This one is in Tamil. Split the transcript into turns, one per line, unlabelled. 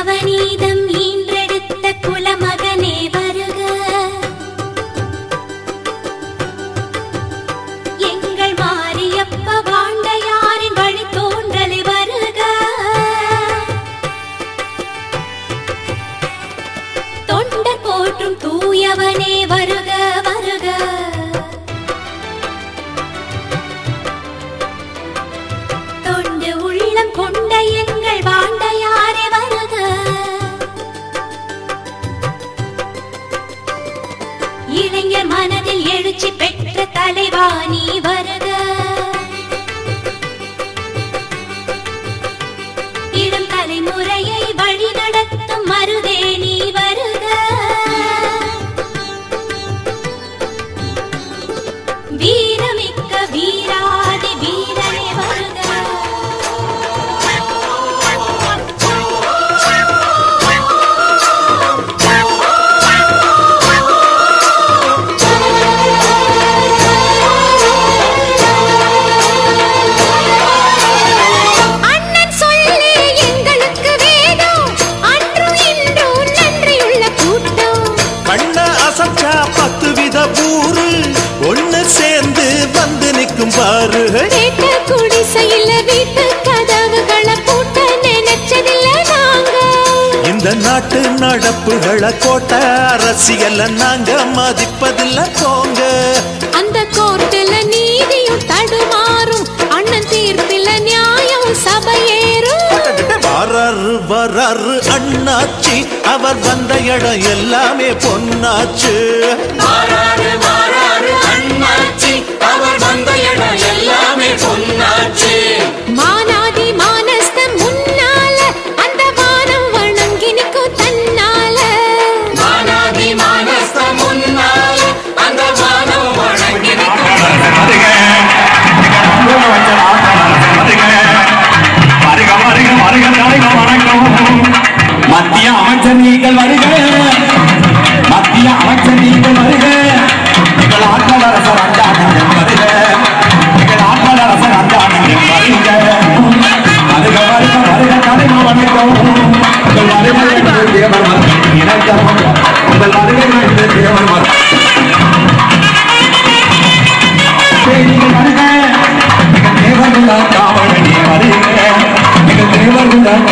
நவநீதம் ஈன்றெடுத்த குலமகனே வருக. எங்கள் மாரியப்ப வாண்டையாரின் வழி தோன்றலை வருக. தொண்டர் போற்றும் தூயவனே வருக வருக. தொண்டு உள்ளம் கொண்ட எங்கள் வாண்டையாரே வருக. இளைஞர் மனதில் எழுச்சி பெற்ற தலைவா நீ வருக. இளம் தலைமுறையை வழி நடத்தும் மருதே நீ வருக. வீரமிக்க வீராதி வீரனே வருக.
இந்த நாட்டு நடப்புகளை கோட்டை அரசியல் நாங்க மதிப்பதில்ல போங்க.
அந்த கோர்ட்டுல நீதியும் தடுமாறும், அண்ணன் தீர்ப்பில நியாயம் சபையேறும்.
வராரு வராரு அண்ணாச்சி, அவர் வந்த இடம் எல்லாமே பொன்னாச்சு.
வராரு வராரு அண்ணாச்சி, அவர் வந்த இடம் எல்லாமே பொன்னாச்சு.
மானாதி மானஸ்தம் முன்னால அந்த வானம் வணங்கி நிற்கும் தன்னால.
மானாதி மானஸ்தம் முன்னால அந்த வானம் வணங்கி நிற்கும்.
மத்திய அமைச்சர் நீங்கள் வருக, மத்திய அமைச்சர் நீங்கள் வருக. எங்கள் ஆட்கள் அரசர் அஞ்சானந்தன் வருக, எங்கள் ஆட்கள் அரசர் அஞ்சானந்தன் வருக. வருக வருக வருக தலைமை வணக்கம். உங்கள் வருகை என்று தேவர் இணைக்கம், உங்கள் வருகை என்று தேவர் நீங்கள் வருக. எங்கள் தேவர்கள் காவலனே வருக, எங்கள் தேவர்கள்